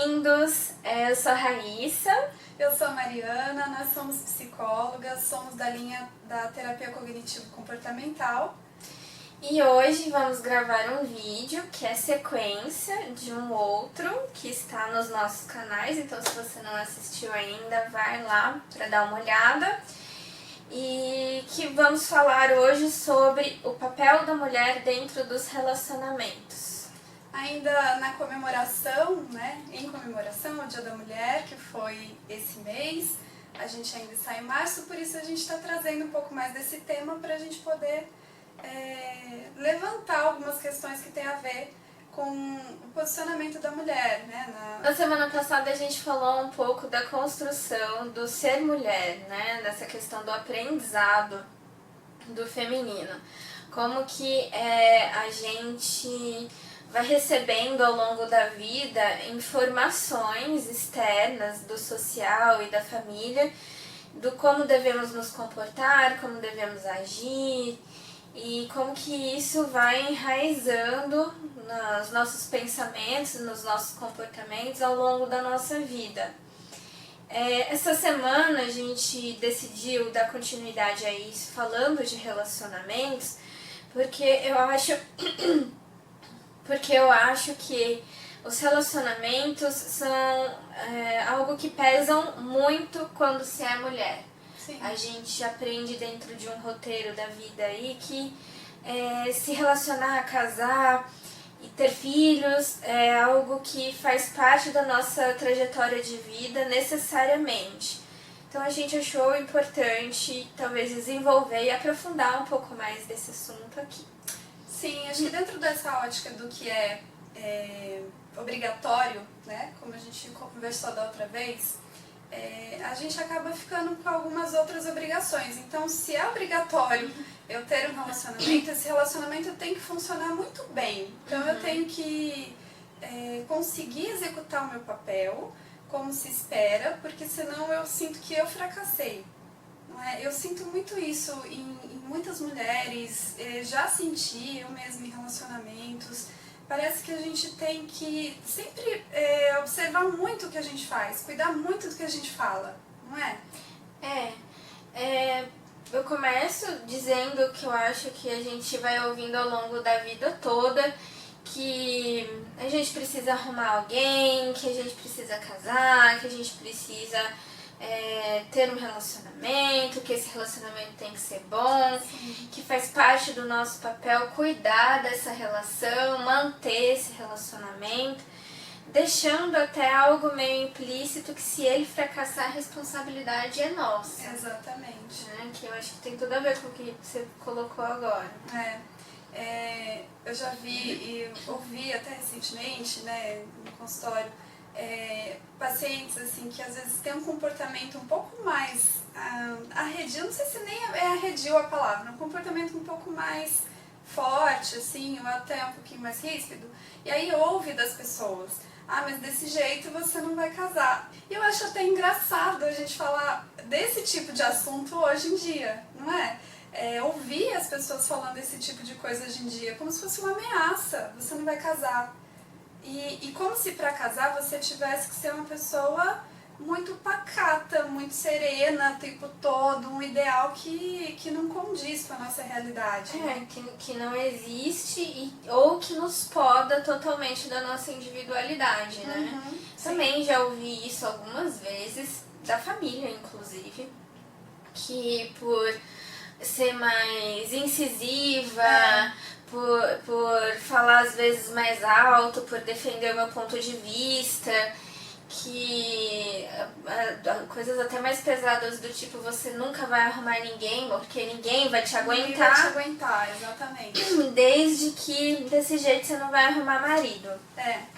bem-vindos! Eu sou a Raíssa. Eu sou a Mariana, nós somos psicólogas, somos da linha da terapia cognitivo-comportamental. E hoje vamos gravar um vídeo que é sequência de um outro que está nos nossos canais, então se você não assistiu ainda, vai lá para dar uma olhada. E que vamos falar hoje sobre o papel da mulher dentro dos relacionamentos. Ainda na comemoração, em comemoração ao Dia da Mulher, que foi esse mês, a gente ainda está em março, por isso a gente está trazendo um pouco mais desse tema para a gente poder levantar algumas questões que têm a ver com o posicionamento da mulher, Na semana passada a gente falou um pouco da construção do ser mulher, dessa questão do aprendizado do feminino. Como que a gente vai recebendo ao longo da vida informações externas do social e da família, do como devemos nos comportar, como devemos agir, e como que isso vai enraizando nos nossos pensamentos, nos nossos comportamentos ao longo da nossa vida. Essa semana a gente decidiu dar continuidade a isso, falando de relacionamentos, porque eu acho que os relacionamentos são algo que pesam muito quando se é mulher. Sim. A gente aprende dentro de um roteiro da vida aí que se relacionar, casar e ter filhos é algo que faz parte da nossa trajetória de vida necessariamente. Então a gente achou importante talvez desenvolver e aprofundar um pouco mais desse assunto aqui. Sim, acho que dentro dessa ótica do que é obrigatório, como a gente conversou da outra vez, a gente acaba ficando com algumas outras obrigações. Então, se é obrigatório eu ter um relacionamento, esse relacionamento tem que funcionar muito bem. Então, eu tenho que conseguir executar o meu papel como se espera, porque senão eu sinto que eu fracassei. Eu sinto muito isso em muitas mulheres, já senti eu mesma em relacionamentos. Parece que a gente tem que sempre observar muito o que a gente faz, cuidar muito do que a gente fala, não é? Eu começo dizendo que eu acho que a gente vai ouvindo ao longo da vida toda que a gente precisa arrumar alguém, que a gente precisa casar, que a gente precisa ter um relacionamento, que esse relacionamento tem que ser bom, Sim. que faz parte do nosso papel cuidar dessa relação, manter esse relacionamento, deixando até algo meio implícito que se ele fracassar a responsabilidade é nossa. Exatamente. Que eu acho que tem tudo a ver com o que você colocou agora. Eu já vi e ouvi até recentemente, no consultório, pacientes assim, que às vezes têm um comportamento um pouco mais arredio, não sei se nem é arredio a palavra, um comportamento um pouco mais forte, assim, ou até um pouquinho mais ríspido, e aí ouve das pessoas: ah, mas desse jeito você não vai casar. E eu acho até engraçado a gente falar desse tipo de assunto hoje em dia, não é? Ouvir as pessoas falando esse tipo de coisa hoje em dia, como se fosse uma ameaça: você não vai casar. E como se para casar você tivesse que ser uma pessoa muito pacata, muito serena o tempo todo, um ideal que não condiz com a nossa realidade. Que não existe ou que nos poda totalmente da nossa individualidade, Também já ouvi isso algumas vezes, da família inclusive, que por ser mais incisiva, por falar às vezes mais alto, por defender o meu ponto de vista, que coisas até mais pesadas do tipo: você nunca vai arrumar ninguém, porque ninguém vai te aguentar. Ninguém vai te aguentar, exatamente. Desde que desse jeito você não vai arrumar marido.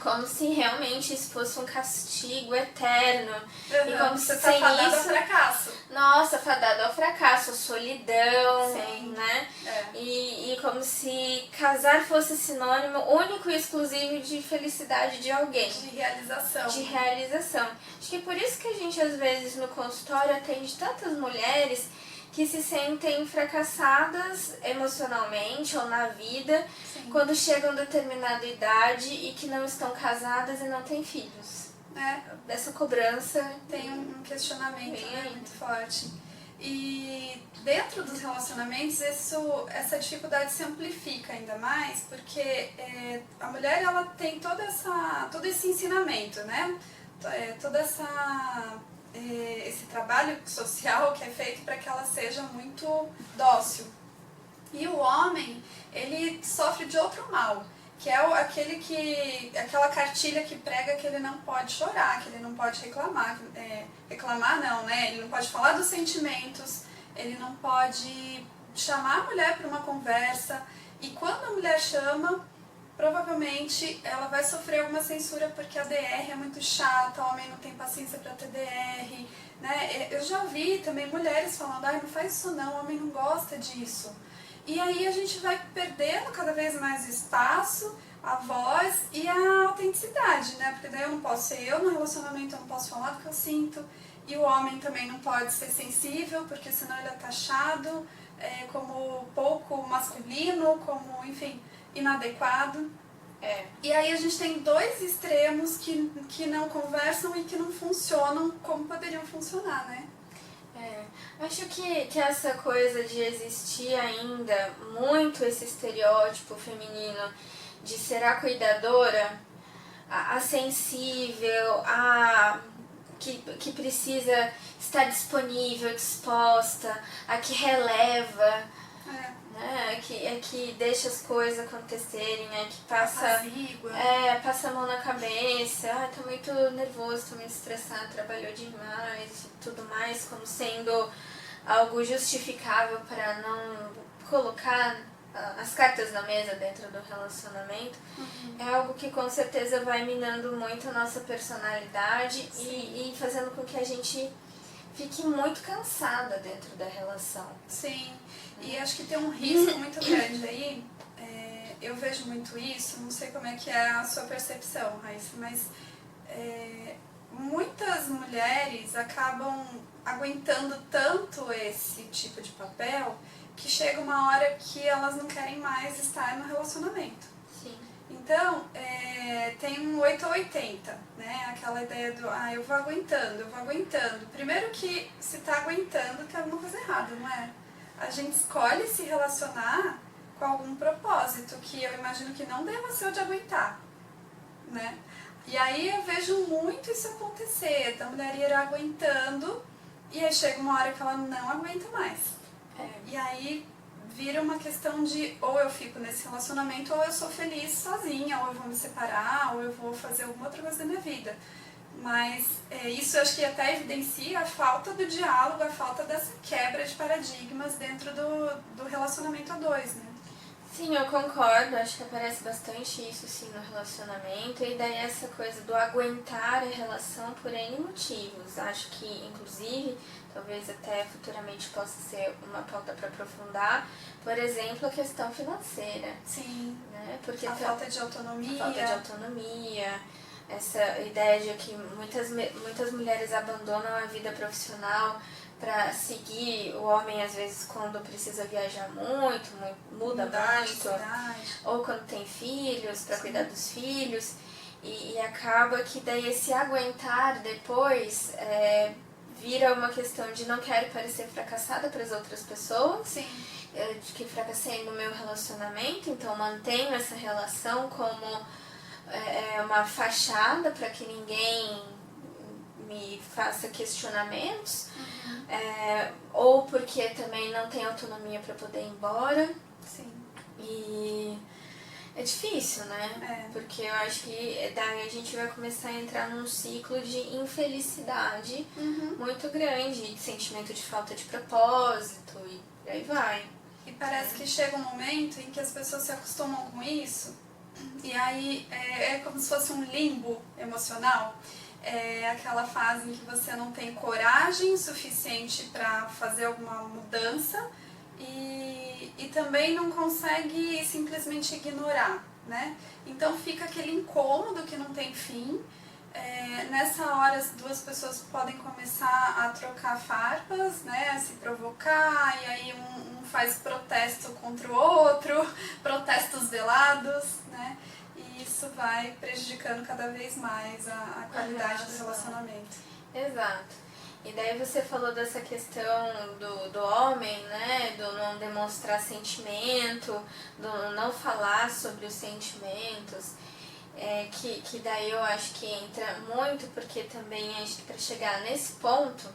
Como se realmente isso fosse um castigo eterno. E como você se tá sem fadado ao isso, fracasso. nossa, fadado ao fracasso, solidão, Sim. E como se casar fosse sinônimo único e exclusivo de felicidade de alguém. De realização. De realização. Acho que é por isso que a gente às vezes no consultório atende tantas mulheres que se sentem fracassadas emocionalmente ou na vida quando chegam a determinada idade e que não estão casadas e não têm filhos. Essa cobrança tem um questionamento, né, muito forte. E dentro dos relacionamentos essa dificuldade se amplifica ainda mais porque a mulher ela tem todo esse ensinamento, né? Esse trabalho social que é feito para que ela seja muito dócil. E o homem, ele sofre de outro mal, que é aquela cartilha que prega que ele não pode chorar, que ele não pode reclamar. Reclamar não, né? Ele não pode falar dos sentimentos, ele não pode chamar a mulher para uma conversa. E quando a mulher chama, provavelmente ela vai sofrer alguma censura porque a DR é muito chata, o homem não tem paciência para ter DR, né? Eu já vi também mulheres falando, não faz isso não, o homem não gosta disso. E aí a gente vai perdendo cada vez mais o espaço, a voz e a autenticidade, né? Porque daí eu não posso ser eu no relacionamento, eu não posso falar do que eu sinto. E o homem também não pode ser sensível, porque senão ele é taxado como pouco masculino, como, enfim, inadequado. E aí a gente tem dois extremos que não conversam e que não funcionam como poderiam funcionar, né? Acho que essa coisa de existir ainda muito esse estereótipo feminino de ser a cuidadora, a sensível, que precisa estar disponível, disposta, a que releva, né? Que deixa as coisas acontecerem, que passa a mão na cabeça, tá muito nervoso, tá muito estressado, trabalhou demais e tudo mais, como sendo algo justificável para não colocar as cartas na mesa dentro do relacionamento. É algo que com certeza vai minando muito a nossa personalidade e fazendo com que a gente fique muito cansada dentro da relação. Sim, e acho que tem um risco muito grande aí, eu vejo muito isso, não sei como é que é a sua percepção, Raíssa, mas muitas mulheres acabam aguentando tanto esse tipo de papel que chega uma hora que elas não querem mais estar no relacionamento. Sim. Então, tem um 8 ou 80, né? Aquela ideia do, eu vou aguentando. Primeiro que se tá aguentando tem alguma coisa errada, não é? A gente escolhe se relacionar com algum propósito, que eu imagino que não deva ser o de aguentar, né? E aí eu vejo muito isso acontecer, da mulher ir aguentando, e aí chega uma hora que ela não aguenta mais. E aí vira uma questão de ou eu fico nesse relacionamento ou eu sou feliz sozinha, ou eu vou me separar, ou eu vou fazer alguma outra coisa da minha vida. Mas isso eu acho que até evidencia a falta do diálogo, a falta dessa quebra de paradigmas dentro do relacionamento a dois, né? Sim, eu concordo, acho que aparece bastante isso sim no relacionamento, e daí essa coisa do aguentar a relação por N motivos. Acho que, inclusive, talvez até futuramente possa ser uma pauta para aprofundar, por exemplo, a questão financeira. Sim, né? Porque a falta de autonomia. A falta de autonomia, essa ideia de que muitas mulheres abandonam a vida profissional para seguir o homem, às vezes, quando precisa viajar muito muda muito, ou quando tem filhos, para cuidar dos filhos, e acaba que daí esse aguentar depois vira uma questão de não quero parecer fracassada para as outras pessoas. Sim. De que fracassei no meu relacionamento, então mantenho essa relação como uma fachada para que ninguém me faça questionamentos, ou porque também não tenho autonomia para poder ir embora. Sim. E é difícil, né? Porque eu acho que daí a gente vai começar a entrar num ciclo de infelicidade muito grande, de sentimento de falta de propósito e por aí vai. E parece que chega um momento em que as pessoas se acostumam com isso, e aí é como se fosse um limbo emocional. É aquela fase em que você não tem coragem suficiente para fazer alguma mudança e também não consegue simplesmente ignorar, né? Então fica aquele incômodo que não tem fim Nessa hora as duas pessoas podem começar a trocar farpas, né, a se provocar, e aí um faz protesto contra o outro, protestos velados, né, e isso vai prejudicando cada vez mais a qualidade do relacionamento. Exato. E daí você falou dessa questão do homem, né, do não demonstrar sentimento, do não falar sobre os sentimentos. Que daí eu acho que entra muito, porque também acho que para chegar nesse ponto,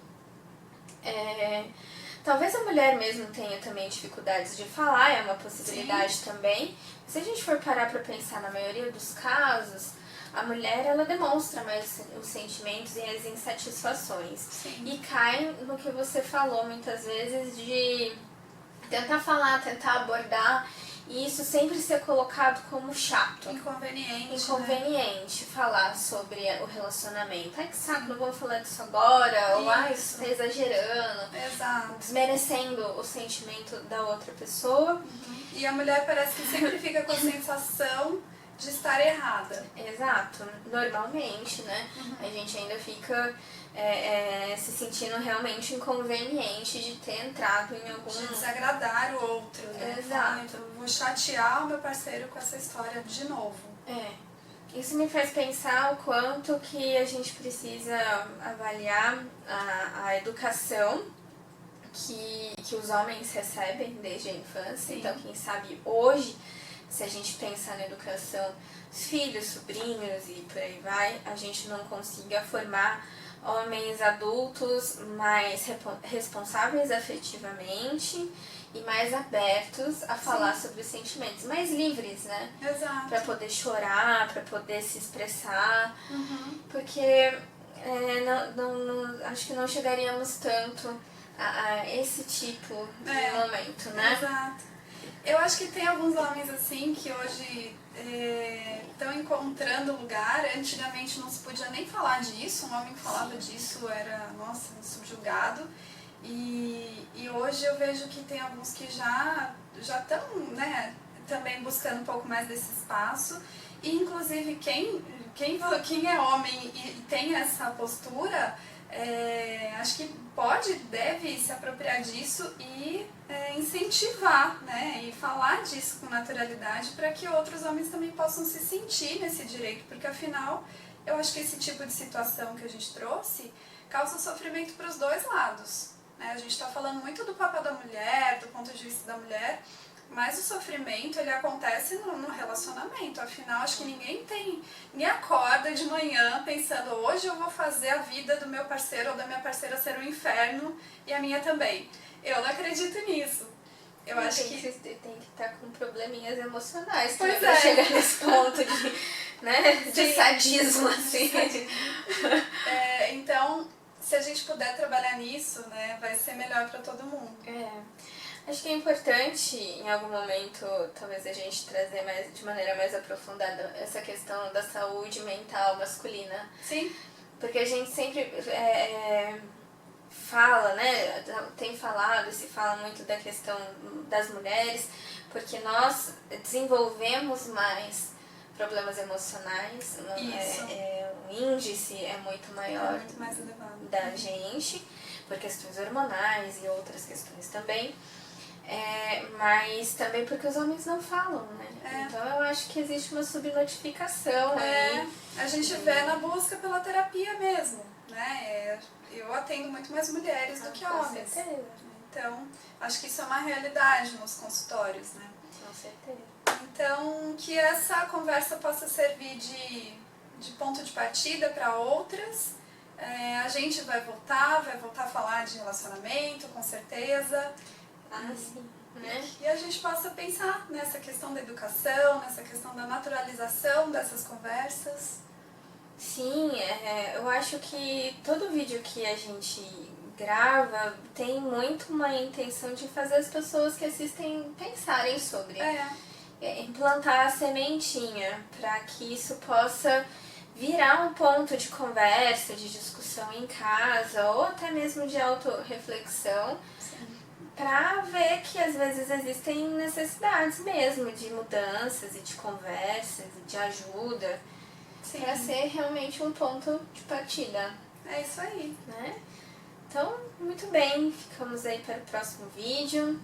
talvez a mulher mesmo tenha também dificuldades de falar, é uma possibilidade. Sim. Também. Se a gente for parar para pensar na maioria dos casos, a mulher ela demonstra mais os sentimentos e as insatisfações. Sim. E cai no que você falou muitas vezes de tentar falar, tentar abordar, e isso sempre ser colocado como chato. Inconveniente, né? Falar sobre o relacionamento. Ai, que saco, não vou falar disso agora. Ou, ai, você tá exagerando. Exato. Desmerecendo o sentimento da outra pessoa. Uhum. E a mulher parece que sempre fica com a sensação de estar errada. Exato. Normalmente, né? Uhum. A gente ainda fica se sentindo realmente inconveniente de ter entrado em algum... De desagradar o outro, né? Exato. Vou chatear o meu parceiro com essa história de novo. Isso me faz pensar o quanto que a gente precisa avaliar a educação que os homens recebem desde a infância. Sim. Então, quem sabe hoje, se a gente pensar na educação dos filhos, sobrinhos e por aí vai, a gente não consiga formar homens adultos mais responsáveis afetivamente e mais abertos a falar. Sim. Sobre os sentimentos, mais livres, né? Exato. Pra poder chorar, pra poder se expressar. Uhum. Porque acho que não chegaríamos tanto a esse tipo de momento, né? Exato. Eu acho que tem alguns homens assim que hoje estão encontrando lugar. Antigamente não se podia nem falar disso, um homem que falava disso era, nossa, subjugado. E hoje eu vejo que tem alguns que já estão, né, também buscando um pouco mais desse espaço. E inclusive quem é homem e tem essa postura, acho que deve se apropriar disso e incentivar, né, e falar disso com naturalidade para que outros homens também possam se sentir nesse direito, porque afinal eu acho que esse tipo de situação que a gente trouxe causa sofrimento para os dois lados, né? A gente está falando muito do papel da mulher, do ponto de vista da mulher, mas o sofrimento ele acontece no relacionamento. Afinal, acho que ninguém acorda de manhã pensando, hoje eu vou fazer a vida do meu parceiro ou da minha parceira ser um inferno e a minha também. Eu não acredito nisso. Eu acho que tem que estar com probleminhas emocionais para chegar nesse ponto de sadismo, assim. Então, se a gente puder trabalhar nisso, né, vai ser melhor para todo mundo. Acho que é importante, em algum momento, talvez a gente trazer de maneira mais aprofundada essa questão da saúde mental masculina. Sim. Porque a gente sempre fala, né, tem falado, se fala muito da questão das mulheres, porque nós desenvolvemos mais problemas emocionais, o índice é muito maior, muito mais elevado da gente, por questões hormonais e outras questões também. Mas também porque os homens não falam, né? Então eu acho que existe uma subnotificação aí. A gente vê na busca pela terapia mesmo, né? Eu atendo muito mais mulheres do que homens. Com certeza. Então, acho que isso é uma realidade nos consultórios, né? Com certeza. Então, que essa conversa possa servir de ponto de partida para outras. A gente vai voltar a falar de relacionamento, com certeza. Sim, né? E a gente possa pensar nessa questão da educação, nessa questão da naturalização dessas conversas. Sim, eu acho que todo vídeo que a gente grava tem muito uma intenção de fazer as pessoas que assistem pensarem sobre. Implantar a sementinha para que isso possa virar um ponto de conversa, de discussão em casa ou até mesmo de autorreflexão. Para ver que às vezes existem necessidades mesmo de mudanças e de conversas e de ajuda. para ser realmente um ponto de partida. É isso aí. Né? Então, muito bem, ficamos aí para o próximo vídeo.